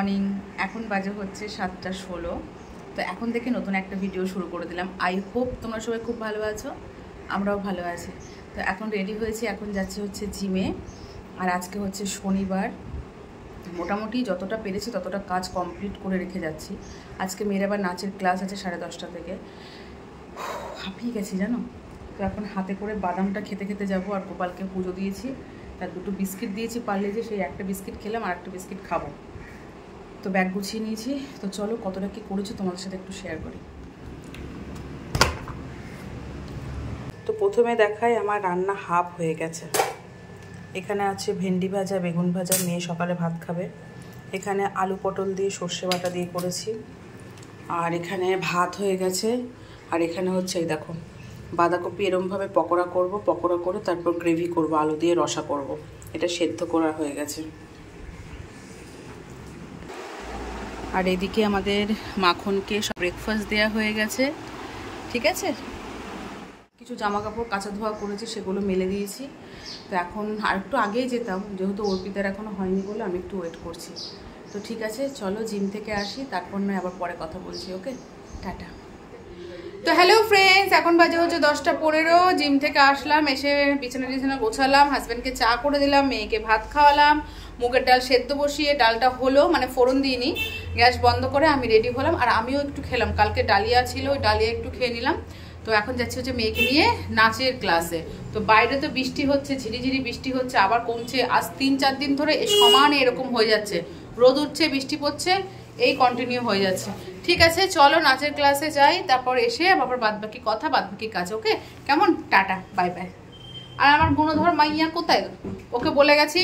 Morning. এখন বাজে হচ্ছে 7:16। তো এখন থেকে নতুন একটা ভিডিও শুরু করে দিলাম। আই হোপ তোমরা সবাই খুব ভালো আছো, আমরাও ভালো আছি। তো এখন রেডি হয়েছি, এখন যাচ্ছি হচ্ছে জিমে। আর আজকে হচ্ছে শনিবার, মোটামুটি যতটা পেরেছি ততটা কাজ কমপ্লিট করে রেখে যাচ্ছি। আজকে মেয়ের আবার নাচের ক্লাস আছে 10:30 থেকে। হাঁপিয়ে গেছি জানো। তো এখন হাতে করে বাদামটা খেতে খেতে যাবো। আর গোপালকে পুজো দিয়েছি, তার 2টো বিস্কিট দিয়েছি পারলে, যে সেই একটা বিস্কিট খেলাম আর একটা বিস্কিট খাবো। তো ব্যাগ গুছিয়ে নিয়েছি। তো চলো কতটা কী করেছি তোমাদের সাথে একটু শেয়ার করি। তো প্রথমে দেখাই আমার রান্না হাফ হয়ে গেছে। এখানে আছে ভেন্ডি ভাজা, বেগুন ভাজা, মেয়ে সকালে ভাত খাবে। এখানে আলু পটল দিয়ে সর্ষে বাটা দিয়ে করেছি। আর এখানে ভাত হয়ে গেছে। আর এখানে হচ্ছে এই দেখো বাঁধাকপি এরমভাবে পকোড়া করব, পকোড়া করে তারপর গ্রেভি করব, আলু দিয়ে রসা করব। এটা সেদ্ধ করা হয়ে গেছে। আর এদিকে আমাদের মাখনকে সব ব্রেকফাস্ট দেওয়া হয়ে গেছে। ঠিক আছে, কিছু জামা কাপড় কাচা ধোয়া করেছি, সেগুলো মেলে দিয়েছি। তো এখন আর একটু আগেই যেতাম, যেহেতু অর্পিতার এখনও হয়নি বলে আমি একটু ওয়েট করছি। তো ঠিক আছে, চলো জিম থেকে আসি, তারপর নয় আবার পরে কথা বলছি। ওকে, টাটা। তো হ্যালো ফ্রেন্ডস, এখন বাজে হচ্ছে 10:15। জিম থেকে আসলাম, এসে বিছানা গোছালাম, হাজব্যান্ডকে চা করে দিলাম, মেয়েকে ভাত খাওয়ালাম, মুগের ডাল সেদ্ধ বসিয়ে ডালটা হলো, মানে ফোড়ন দিইনি, গ্যাস বন্ধ করে আমি রেডি হলাম। আর আমিও একটু খেলাম, কালকে ডালিয়া ছিল, ওই ডালিয়া একটু খেয়ে নিলাম। তো এখন যাচ্ছি হচ্ছে মেয়েকে নিয়ে নাচের ক্লাসে। তো বাইরে তো বৃষ্টি হচ্ছে, ঝিরিঝিরি বৃষ্টি হচ্ছে, আবার কমছে। আজ 3-4 দিন ধরে সমানে এরকম হয়ে যাচ্ছে, রোদ উঠছে বৃষ্টি পড়ছে, এই কন্টিনিউ হয়ে যাচ্ছে। ঠিক আছে, চলো নাচের ক্লাসে যাই, তারপর এসে আবার বাদবাকি কথা, বাদবাকি কাজ। ওকে, কেমন, টাটা, বাই বাই। আর আমার গুণধর মাইয়া কোথায়, ওকে বলে গেছি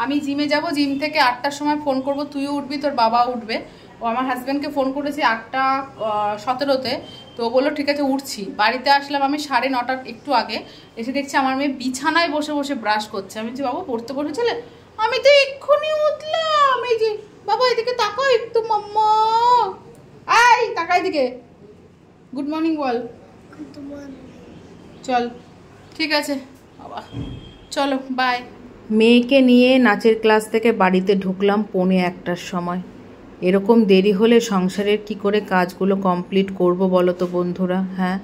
আমি জিমে যাব, জিম থেকে 8টার সময় ফোন করব, তুইও উঠবি, তোর বাবাও উঠবে। ও আমার হাজব্যান্ডকে ফোন করেছি 8:17-তে, তো ও বললো ঠিক আছে উঠছি। বাড়িতে আসলাম আমি 9:30 একটু আগে, এসে দেখছি আমার মেয়ে বিছানায় বসে বসে ব্রাশ করছে। আমি যে বাবা পড়তে বসেছিলে? আমি তো এক্ষুনি উঠলাম। এই যে বাবা এদিকে তাকাও একটু, মাম্মা আই তাকা এদিকে, গুড মর্নিং বল। চল ঠিক আছে বাবা, চলো বাই। মেয়েকে নিয়ে নাচের ক্লাস থেকে বাড়িতে ঢুকলাম 1:45-টার সময়। এরকম দেরি হলে সংসারের কি করে কাজগুলো কমপ্লিট করব বলো তো বন্ধুরা? হ্যাঁ,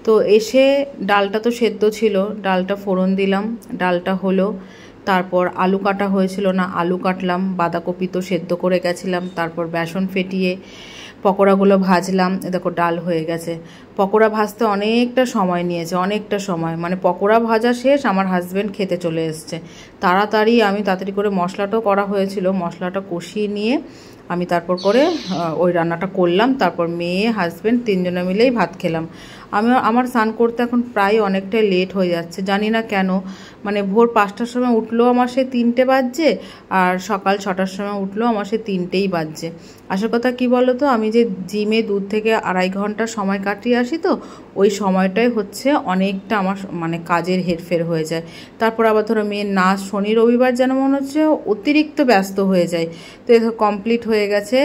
তো এসে ডালটা তো সেদ্ধ ছিল, ডালটা ফোড়ন দিলাম, ডালটা হলো। তারপর আলু কাটা হয়েছিল না, আলু কাটলাম, বাঁধাকপি তো সেদ্ধ করে গেছিলাম, তারপর বেসন ফেটিয়ে পকোড়াগুলো ভাজলাম। দেখো ডাল হয়ে গেছে। পকোড়া ভাজতে অনেকটা সময় নিয়েছে, অনেকটা সময়, মানে পকোড়া ভাজা শেষ, আমার হাজব্যান্ড খেতে চলে এসছে। তাড়াতাড়ি করে মশলাটাও করা হয়েছিল, মশলাটা কষিয়ে নিয়ে আমি তারপর করে ওই রান্নাটা করলাম। তারপর মেয়ে হাজব্যান্ড 3জনে মিলেই ভাত খেলাম। আমার স্নান করতে এখন প্রায় অনেকটাই লেট হয়ে যাচ্ছে, জানি না কেন। মানে ভোর 5টার সময় উঠলেও আমার সে 3টে বাজছে, আর সকাল 6টার সময় উঠলেও আমার সে 3টেই বাজছে। আসল কথা কি বলো তো, আমি যে জিমে 2 থেকে 2.5 ঘন্টা সময় কাটিয়ে আসি, তো ওই সময়টাই হচ্ছে অনেকটা আমার মানে কাজের হেরফের হয়ে যায়। তারপর আবার ধরো মেয়ের নাচ, শনি রবিবার যেন মনে হচ্ছে অতিরিক্ত ব্যস্ত হয়ে যায়। তো কমপ্লিট হয়ে গেছে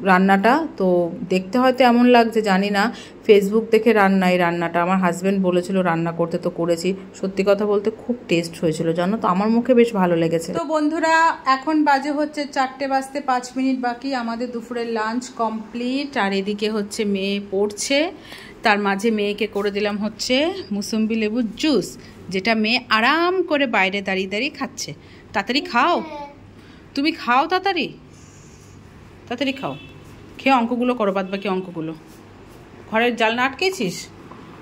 রান্নাটা। তো দেখতে হয়তো এমন লাগছে জানি না, ফেসবুক দেখে এই রান্নাটা আমার হাজব্যান্ড বলেছিল রান্না করতে, তো করেছি। সত্যি কথা বলতে খুব টেস্ট হয়েছিল জানো তো, আমার মুখে বেশ ভালো লেগেছে। তো বন্ধুরা এখন বাজে হচ্ছে 4:05 বাকি, আমাদের দুপুরের লাঞ্চ কমপ্লিট। আর এদিকে হচ্ছে মেয়ে পড়ছে, তার মাঝে মেয়েকে করে দিলাম হচ্ছে মুসম্বি লেবুর জুস, যেটা মেয়ে আরাম করে বাইরে দাঁড়িয়ে দাঁড়িয়ে খাচ্ছে। তাড়াতাড়ি খাও, তুমি খাও, তাড়াতাড়ি খাও, খেয়ে অঙ্কগুলো করো, বাদ বাকি অঙ্কগুলো। ঘরের জানলা আটকেছিস,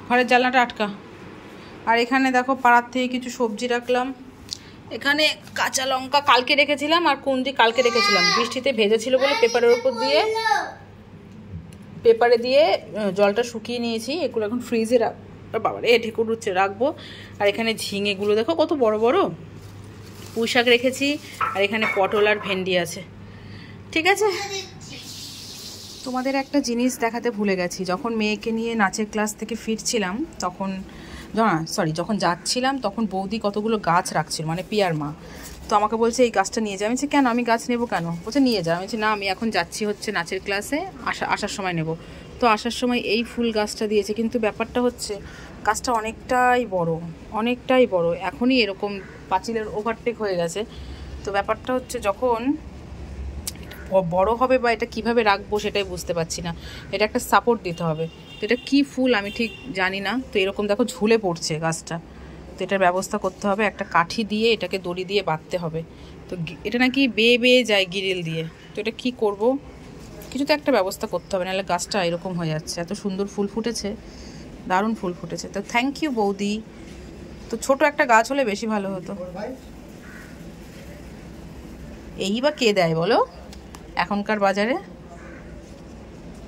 ঘরের জানলাটা আটকা। আর এখানে দেখো পাড়ার থেকে কিছু সবজি রাখলাম। এখানে কাঁচা লঙ্কা কালকে রেখেছিলাম, আর কুন্দি কালকে রেখেছিলাম, বৃষ্টিতে ভেজেছিল বলে পেপারে দিয়ে জলটা শুকিয়ে নিয়েছি। এগুলো এখন ফ্রিজে বাবারে ঢেকুর উঠছে, রাখবো। আর এখানে ঝিঙেগুলো দেখো কত বড় বড়, পুঁই শাক রেখেছি। আর এখানে পটল আর ভেন্ডি আছে। ঠিক আছে, তোমাদের একটা জিনিস দেখাতে ভুলে গেছি। যখন মেয়েকে নিয়ে নাচের ক্লাস থেকে ফিরছিলাম যখন যাচ্ছিলাম, তখন বৌদি কতগুলো গাছ রাখছিল, মানে পিয়ার মা। তো আমাকে বলছে এই গাছটা নিয়ে যা। আমি বলছি কেন, আমি গাছ নেবো কেন? বলছে নিয়ে যা। আমি বলছি না, আমি এখন যাচ্ছি হচ্ছে নাচের ক্লাসে, আসার সময় নেব। তো আসার সময় এই ফুল গাছটা দিয়েছে, কিন্তু ব্যাপারটা হচ্ছে গাছটা অনেকটাই বড়, এখনই এরকম পাঁচিলের ওভারটেক হয়ে গেছে। তো ব্যাপারটা হচ্ছে যখন বড় হবে বা এটা কিভাবে রাখবো সেটাই বুঝতে পারছি না। এটা একটা সাপোর্ট দিতে হবে। তো এটা কী ফুল আমি ঠিক জানি না। তো এরকম দেখো ঝুলে পড়ছে গাছটা। তো এটার ব্যবস্থা করতে হবে, একটা কাঠি দিয়ে এটাকে দড়ি দিয়ে বাঁধতে হবে। তো এটা নাকি বেয়ে বেয়ে যায় গিরিল দিয়ে। তো এটা কী করব, কিছু তো একটা ব্যবস্থা করতে হবে, নাহলে গাছটা এরকম হয়ে যাচ্ছে। এত সুন্দর ফুল ফুটেছে, দারুণ ফুল ফুটেছে। তো থ্যাংক ইউ বৌদি। তো ছোট একটা গাছ হলে বেশি ভালো হতো। এই বা কে দেয় বলো এখনকার বাজারে?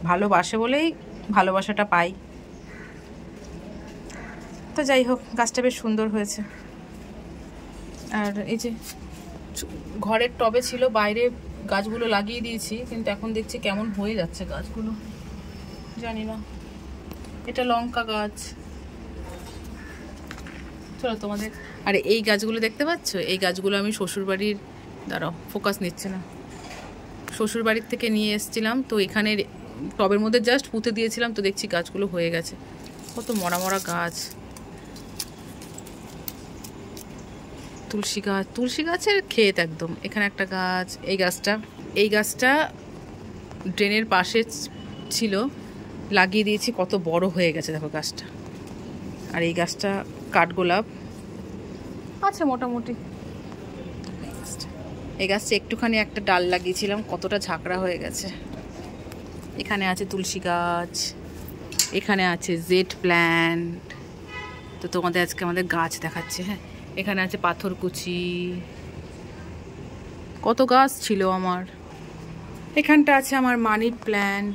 ভালোবাসে বলেই ভালোবাসাটা পাই। তো যাই হোক, গাছটা বেশ সুন্দর হয়েছে। আর এই যে ঘরের টবে ছিল, বাইরে গাছগুলো লাগিয়ে দিয়েছি, কিন্তু এখন দেখছি কেমন হয়ে যাচ্ছে গাছগুলো, জানি না। এটা লঙ্কা গাছ। চলো তোমাদের, আর এই গাছগুলো দেখতে পাচ্ছ, এই গাছগুলো আমি শ্বশুরবাড়ির, দাঁড়াও ফোকাস নিচ্ছে না, শ্বশুরবাড়ির থেকে নিয়ে এসেছিলাম। তো এখানে টবের মধ্যে জাস্ট পুঁতে দিয়েছিলাম, তো দেখছি গাছগুলো হয়ে গেছে। কত মরা মরা গাছ। তুলসী গাছ, তুলসী গাছের ক্ষেত একদম। এখানে একটা গাছ, এই গাছটা ড্রেনের পাশে ছিল, লাগিয়ে দিয়েছি, কত বড় হয়ে গেছে দেখো গাছটা। আর এই গাছটা কাঠগোলাপ আছে মোটামুটি। এই গাছটা একটুখানি একটা ডাল লাগিয়েছিলাম, কতটা ঝাঁকড়া হয়ে গেছে। এখানে আছে তুলসী গাছ, এখানে আছে জেড প্ল্যান্ট। তো তোমাদের আজকে আমাদের গাছ দেখাচ্ছে। হ্যাঁ, এখানে আছে পাথরকুচি, কত গাছ ছিল আমার। এখানটা আছে আমার মানি প্ল্যান্ট।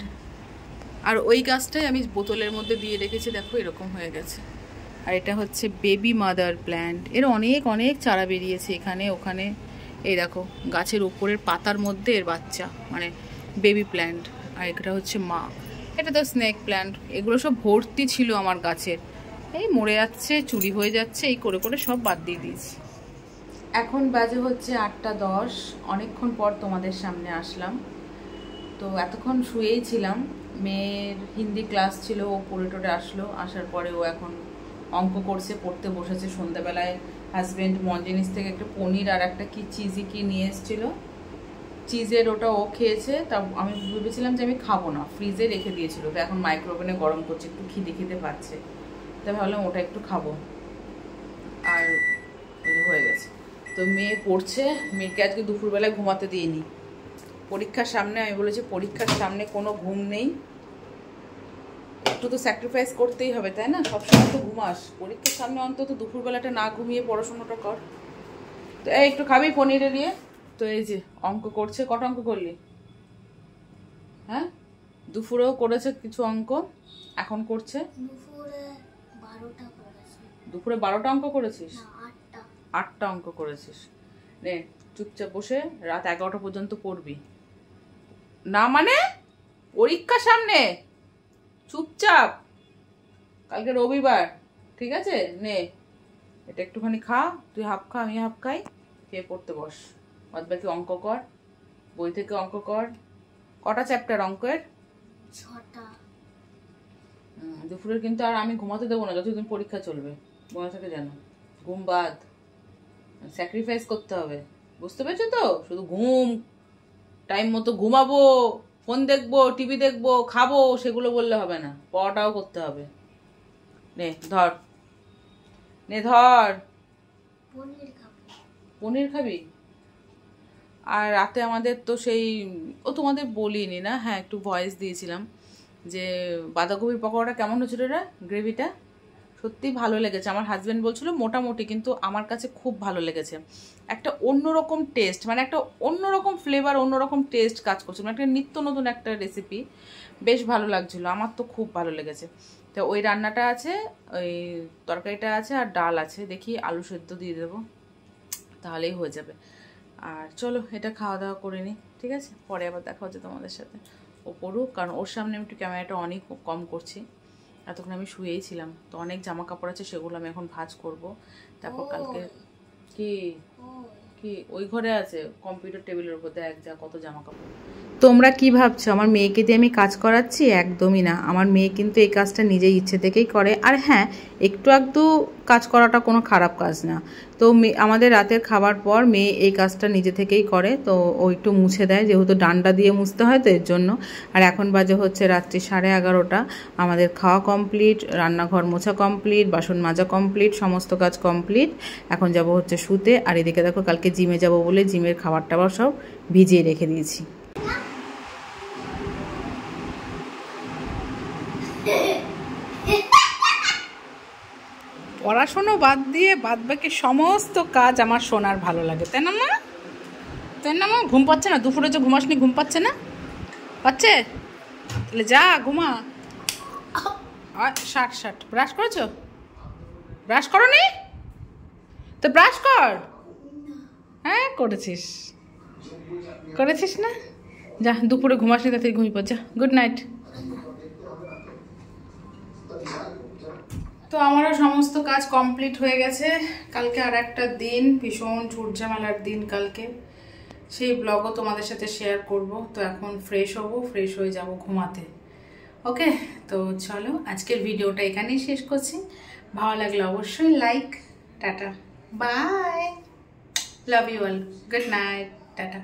আর ওই গাছটাই আমি বোতলের মধ্যে দিয়ে রেখেছি, দেখো এরকম হয়ে গেছে। আর এটা হচ্ছে বেবি মাদার প্ল্যান্ট। এর অনেক অনেক চারা বেরিয়েছে এখানে ওখানে। এই দেখো গাছের উপরের পাতার মধ্যে এর বাচ্চা, মানে বেবি প্ল্যান্ট। আর এটা হচ্ছে মা। এটা তো স্নেক প্ল্যান্ট। এগুলো সব ভর্তি ছিল আমার গাছের, এই মরে যাচ্ছে, চুরি হয়ে যাচ্ছে, এই করে করে সব বাদ দিয়ে দিয়েছি। এখন বাজে হচ্ছে 8:10। অনেকক্ষণ পর তোমাদের সামনে আসলাম। তো এতক্ষণ শুয়েই ছিলাম। মেয়ের হিন্দি ক্লাস ছিল, ও পড়ে টোরে আসলো, আসার পরে ও এখন অঙ্ক করছে, পড়তে বসেছে। সন্ধ্যাবেলায় হাজব্যান্ড মঞ্জিনিস থেকে একটা পনির আর একটা কি চিজি কি নিয়ে এসেছিল, চিজের ওটা ও খেয়েছে। তা আমি ভেবেছিলাম যে আমি খাবো না, ফ্রিজে রেখে দিয়েছিল। তো এখন মাইক্রোওভেনে গরম করছে, একটু খিদে খিদে পাচ্ছে, তাই ভাবলাম ওটা একটু খাবো। আর হয়ে গেছে। তো মেয়ে পড়ছে, মেয়েকে আজকে দুপুরবেলায় ঘুমাতে দিইনি। পরীক্ষার সামনে, আমি বলেছি পরীক্ষার সামনে কোনো ঘুম নেই, একটু তো স্যাক্রিফাইস করতেই হবে, তাই না? সবসময় তো ঘুমাস, পরীক্ষার সামনে অন্তত দুপুরবেলাটা না ঘুমিয়ে পড়াশোনাটা কর। তো এই একটু খাবি পনিরে দিয়ে। তো এই যে অঙ্ক করছে। কটা অঙ্ক করলি? হ্যাঁ, দুপুরেও করেছে কিছু অঙ্ক, এখন করছে। দুপুরে 12টা অঙ্ক করেছিস? 8টা অঙ্ক করেছিস। নে চুপচাপ বসে রাত 11টা পর্যন্ত পড়বি না, মানে পরীক্ষা সামনে, চুপচাপ। কালকে রবিবার, ঠিক আছে? নে এটা একটুখানি খা, তুই হাফ খা, আমি হাফ খাই, খেয়ে পড়তে বস। বাদ বাকি অঙ্ক কর, বই থেকে অঙ্ক কর। কটা চ্যাপ্টার অঙ্কের? 6টা। দুপুরের কিন্তু আর আমি ঘুমাতে দেবো না যতদিন পরীক্ষা চলবে, মনে থাকে যেন। ঘুম বাদ, স্যাক্রিফাইস করতে হবে, বুঝতে পেরেছো তো? শুধু ঘুম, টাইম মতো ঘুমাবো, ফোন দেখবো, টিভি দেখবো, খাবো, সেগুলো বললে হবে না, পড়াটাও করতে হবে। নে ধর, নে ধর। পনির খাবি? আর রাতে আমাদের তো সেই, ও তোমাদের বলিনি না, হ্যাঁ একটু ভয়েস দিয়েছিলাম যে বাঁধাকপির পকোড়াটা কেমন হয়েছিল রে, গ্রেভিটা সত্যি ভালো লেগেছে। আমার হাজব্যান্ড বলছিল মোটামুটি, কিন্তু আমার কাছে খুব ভালো লেগেছে। একটা অন্যরকম টেস্ট, মানে একটা অন্যরকম ফ্লেভার, অন্যরকম টেস্ট কাজ করছে, মানে একটা নিত্য নতুন একটা রেসিপি, বেশ ভালো লাগছিল। আমার তো খুব ভালো লেগেছে। তো ওই রান্নাটা আছে, ওই তরকারিটা আছে, আর ডাল আছে, দেখি আলু সেদ্ধ দিয়ে দেবো, তাহলেই হয়ে যাবে। আর চলো এটা খাওয়া দাওয়া করে নিই, ঠিক আছে? পরে আবার দেখা হচ্ছে তোমাদের সাথে। ও পড়ুক, কারণ ওর সামনে আমি একটু ক্যামেরাটা অনেক কম করছি। এতক্ষণ আমি শুয়েই ছিলাম, তো অনেক জামা কাপড় আছে, সেগুলো আমি এখন ভাঁজ করব। তারপর কালকে কি কি ওই ঘরে আছে, কম্পিউটার টেবিলের উপর দেখ যা কত জামা কাপড়। তোমরা কি ভাবছো আমার মেয়েকে দিয়ে আমি কাজ করাচ্ছি? একদমই না। আমার মেয়ে কিন্তু এই কাজটা নিজের ইচ্ছে থেকেই করে। আর হ্যাঁ, একটু একটু কাজ করাটা কোনো খারাপ কাজ না। তো আমাদের রাতের খাবার পর মেয়ে এই কাজটা নিজে থেকেই করে। তো ও একটু মুছে দেয়, যেহেতু ডান্ডা দিয়ে মুছতে হয় তো এর জন্য। আর এখন বাজে হচ্ছে রাত্রি 11:30। আমাদের খাওয়া কমপ্লিট, রান্নাঘর মোছা কমপ্লিট, বাসন মাজা কমপ্লিট, সমস্ত কাজ কমপ্লিট। এখন যাব হচ্ছে শুতে। আর এদিকে দেখো কালকে জিমে যাব বলে জিমের খাবার টাবার সব ভিজিয়ে রেখে দিয়েছি। পড়াশোনা বাদ দিয়ে বাদ বাকি সমস্ত কাজ আমার শোনার ভালো লাগে, তাই না মা? তাই না মা? ঘুম পাচ্ছে না? দুপুরে যে ঘুমাসনি, ঘুম পাচ্ছে না? পাচ্ছে? তাহলে যা ঘুমা। ষাট ব্রাশ করেছো? ব্রাশ করো নি? তো ব্রাশ কর। হ্যাঁ করেছিস, করেছিস না? যা, দুপুরে ঘুমাসনি তাড়াতাড়ি ঘুমিয়ে পড়, যা। Good night. তো আমারও সমস্ত কাজ কমপ্লিট হয়ে গেছে। কালকে আর একটা দিন, ভীষণ ঝুটঝামেলার দিন কালকে, সেই ব্লগও তোমাদের সাথে শেয়ার করব। তো এখন ফ্রেশ হব, ফ্রেশ হয়ে যাব ঘুমাতে। ওকে, তো চলো আজকের ভিডিওটা এখানেই শেষ করছি। ভালো লাগলে অবশ্যই like. Tata, bye, love you all, good night, tata.